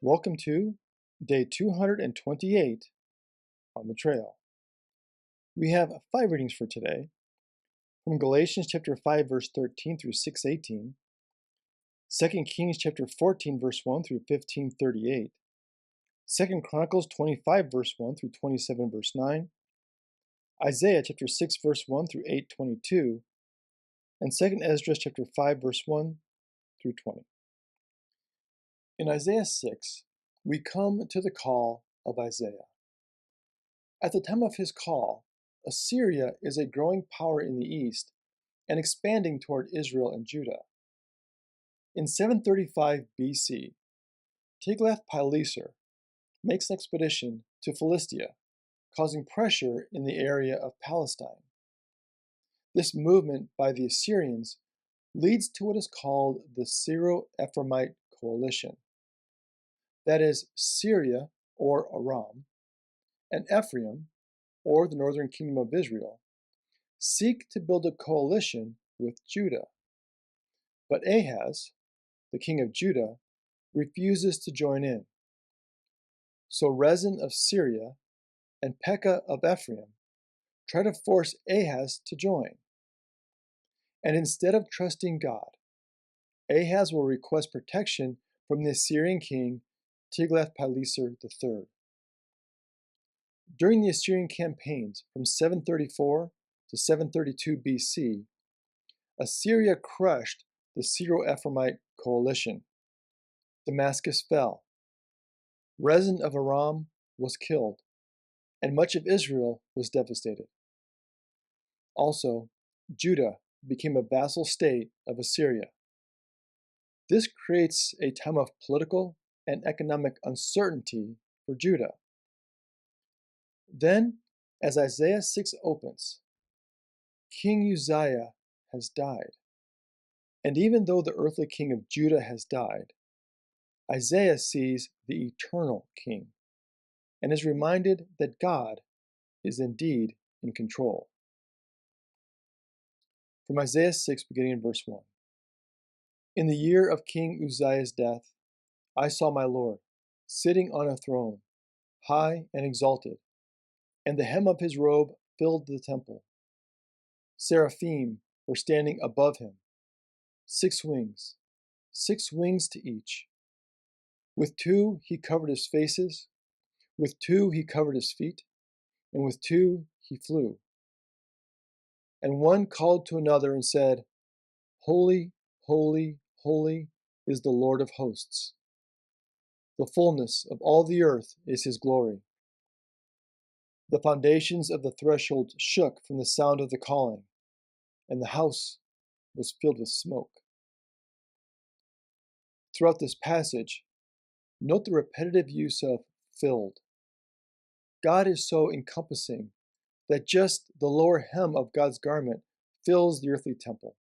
Welcome to day 228 on the trail. We have 5 readings for today from Galatians chapter 5 verse 13 through 6:18, 2 Kings chapter 14 verse 1 through 15:38, 2 Chronicles 25 verse 1 through 27 verse 9, Isaiah chapter 6 verse 1 through 8:22, and 2 Esdras chapter 5 verse 1 through 20. In Isaiah 6, we come to the call of Isaiah. At the time of his call, Assyria is a growing power in the east and expanding toward Israel and Judah. In 735 BC, Tiglath-Pileser makes an expedition to Philistia, causing pressure in the area of Palestine. This movement by the Assyrians leads to what is called the Syro-Ephraimite coalition. That is, Syria, or Aram, and Ephraim, or the northern kingdom of Israel, seek to build a coalition with Judah. But Ahaz, the king of Judah, refuses to join in. So Rezin of Syria and Pekah of Ephraim try to force Ahaz to join. And instead of trusting God, Ahaz will request protection from the Assyrian king Tiglath-Pileser III. During the Assyrian campaigns from 734 to 732 BC, Assyria crushed the Syro-Ephraimite coalition. Damascus fell. Rezin of Aram was killed, and much of Israel was devastated. Also, Judah became a vassal state of Assyria. This creates a time of political and economic uncertainty for Judah. Then, as Isaiah 6 opens, King Uzziah has died. And even though the earthly king of Judah has died, Isaiah sees the eternal king and is reminded that God is indeed in control. From Isaiah 6, beginning in verse 1. In the year of King Uzziah's death, I saw my Lord sitting on a throne, high and exalted, and the hem of his robe filled the temple. Seraphim were standing above him, 6 wings to each. With 2 he covered his faces, with 2 he covered his feet, and with 2 he flew. And one called to another and said, Holy, holy, holy is the Lord of hosts. The fullness of all the earth is his glory. The foundations of the threshold shook from the sound of the calling, and the house was filled with smoke. Throughout this passage, note the repetitive use of filled. God is so encompassing that just the lower hem of God's garment fills the earthly temple.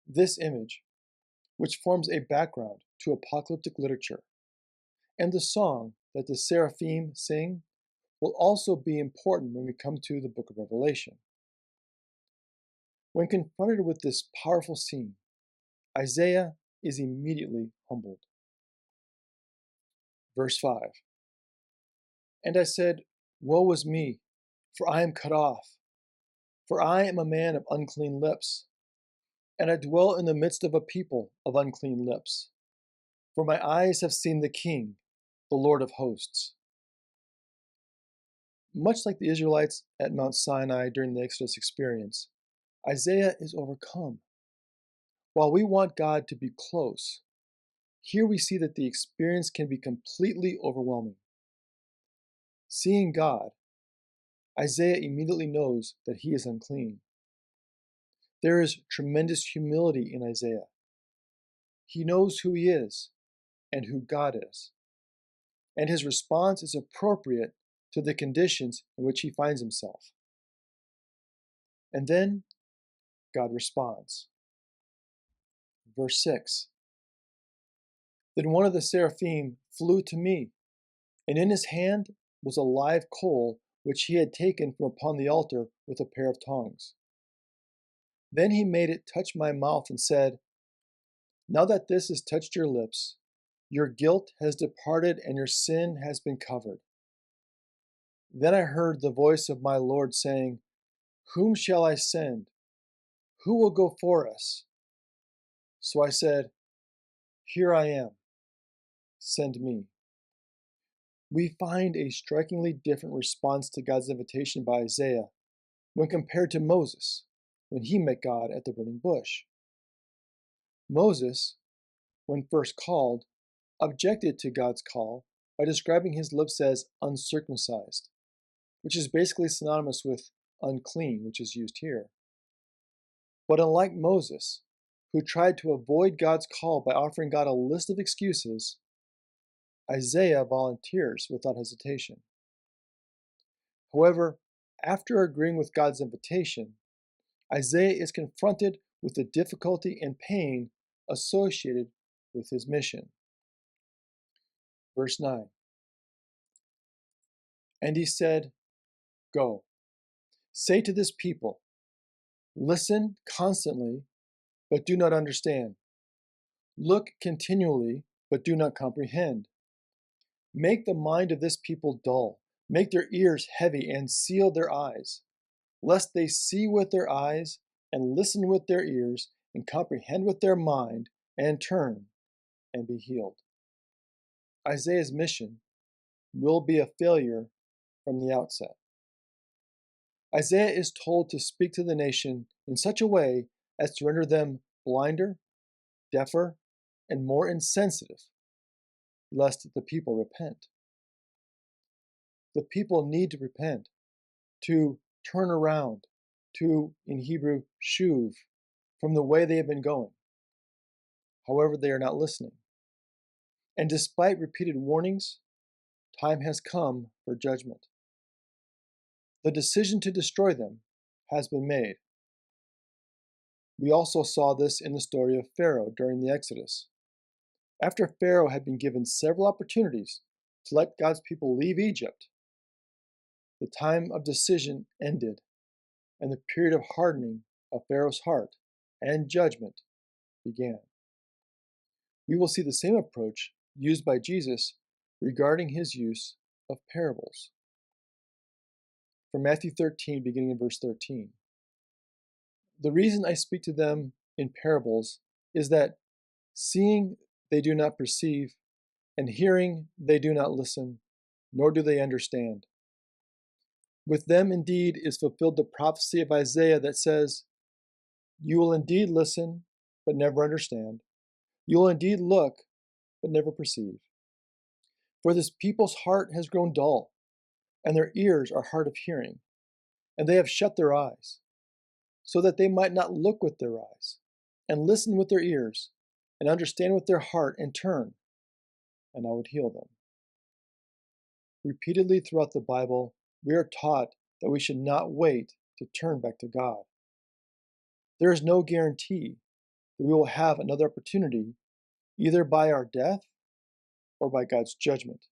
This image, which forms a background to apocalyptic literature, and the song that the seraphim sing, will also be important when we come to the book of Revelation. When confronted with this powerful scene, Isaiah is immediately humbled. Verse 5. And I said, Woe is me, for I am cut off, for I am a man of unclean lips, and I dwell in the midst of a people of unclean lips. For my eyes have seen the King, the Lord of hosts. Much like the Israelites at Mount Sinai during the Exodus experience, Isaiah is overcome. While we want God to be close, here we see that the experience can be completely overwhelming. Seeing God, Isaiah immediately knows that he is unclean. There is tremendous humility in Isaiah. He knows who he is and who God is, and his response is appropriate to the conditions in which he finds himself. And then God responds. Verse 6. Then one of the seraphim flew to me, and in his hand was a live coal which he had taken from upon the altar with a pair of tongs. Then he made it touch my mouth and said, Now that this has touched your lips, Your guilt has departed and your sin has been covered. Then I heard the voice of my Lord saying, Whom shall I send? Who will go for us? So I said, Here I am. Send me. We find a strikingly different response to God's invitation by Isaiah when compared to Moses when he met God at the burning bush. Moses, when first called, objected to God's call by describing his lips as uncircumcised, which is basically synonymous with unclean, which is used here. But unlike Moses, who tried to avoid God's call by offering God a list of excuses, Isaiah volunteers without hesitation. However, after agreeing with God's invitation, Isaiah is confronted with the difficulty and pain associated with his mission. Verse 9. And he said, Go, say to this people, listen constantly, but do not understand. Look continually, but do not comprehend. Make the mind of this people dull, make their ears heavy, and seal their eyes, lest they see with their eyes, and listen with their ears, and comprehend with their mind, and turn, and be healed. Isaiah's mission will be a failure from the outset. Isaiah is told to speak to the nation in such a way as to render them blinder, deafer, and more insensitive, lest the people repent. The people need to repent, to turn around, to, in Hebrew, shuv, from the way they have been going. However, they are not listening. And despite repeated warnings, time has come for judgment. The decision to destroy them has been made. We also saw this in the story of Pharaoh during the Exodus. After Pharaoh had been given several opportunities to let God's people leave Egypt, the time of decision ended, and the period of hardening of Pharaoh's heart and judgment began. We will see the same approach used by Jesus regarding his use of parables. From Matthew 13, beginning in verse 13. The reason I speak to them in parables is that seeing they do not perceive, and hearing they do not listen, nor do they understand. With them indeed is fulfilled the prophecy of Isaiah that says, You will indeed listen, but never understand. You will indeed look, but never perceive. For this people's heart has grown dull, and their ears are hard of hearing, and they have shut their eyes, so that they might not look with their eyes, and listen with their ears, and understand with their heart, and turn, and I would heal them. Repeatedly throughout the Bible, we are taught that we should not wait to turn back to God. There is no guarantee that we will have another opportunity, either by our death or by God's judgment.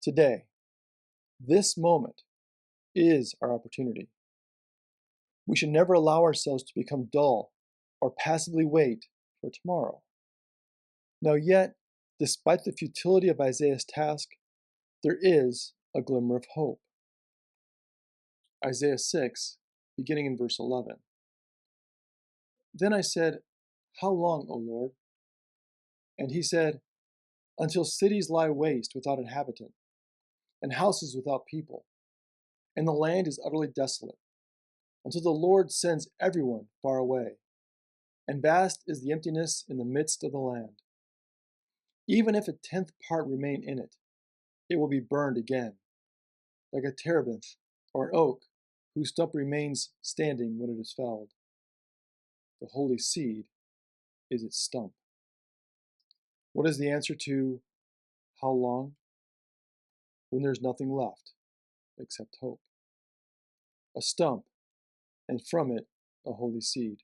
Today, this moment, is our opportunity. We should never allow ourselves to become dull or passively wait for tomorrow. Now yet, despite the futility of Isaiah's task, there is a glimmer of hope. Isaiah 6, beginning in verse 11. Then I said, How long, O Lord? And he said, Until cities lie waste without inhabitant, and houses without people, and the land is utterly desolate, until the Lord sends everyone far away, and vast is the emptiness in the midst of the land. Even if a tenth part remain in it, it will be burned again, like a terebinth or an oak whose stump remains standing when it is felled. The holy seed is its stump. What is the answer to how long? When there's nothing left except hope. A stump, and from it a holy seed.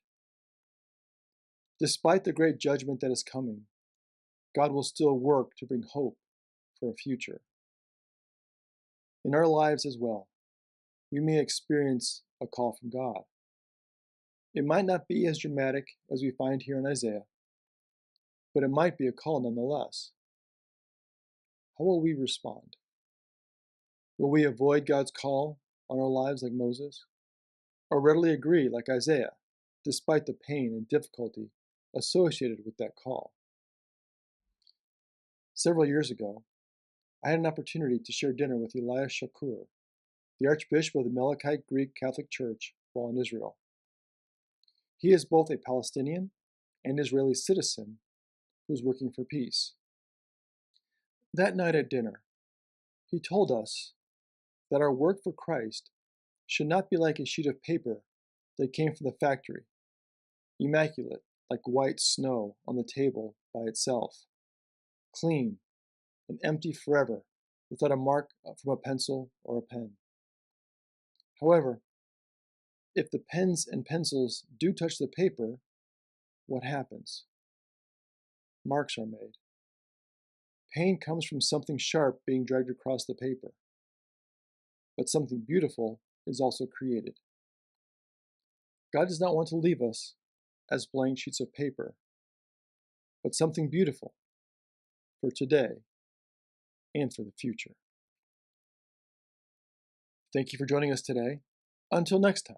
Despite the great judgment that is coming, God will still work to bring hope for a future. In our lives as well, we may experience a call from God. It might not be as dramatic as we find here in Isaiah, but it might be a call nonetheless. How will we respond? Will we avoid God's call on our lives like Moses? Or readily agree like Isaiah, despite the pain and difficulty associated with that call? Several years ago, I had an opportunity to share dinner with Elias Shakur, the Archbishop of the Melkite Greek Catholic Church while in Israel. He is both a Palestinian and Israeli citizen who is working for peace. That night at dinner, he told us that our work for Christ should not be like a sheet of paper that came from the factory, immaculate like white snow on the table by itself, clean and empty forever without a mark from a pencil or a pen. However, if the pens and pencils do touch the paper, what happens? Marks are made. Pain comes from something sharp being dragged across the paper. But something beautiful is also created. God does not want to leave us as blank sheets of paper, but something beautiful for today and for the future. Thank you for joining us today. Until next time,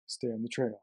stay on the trail.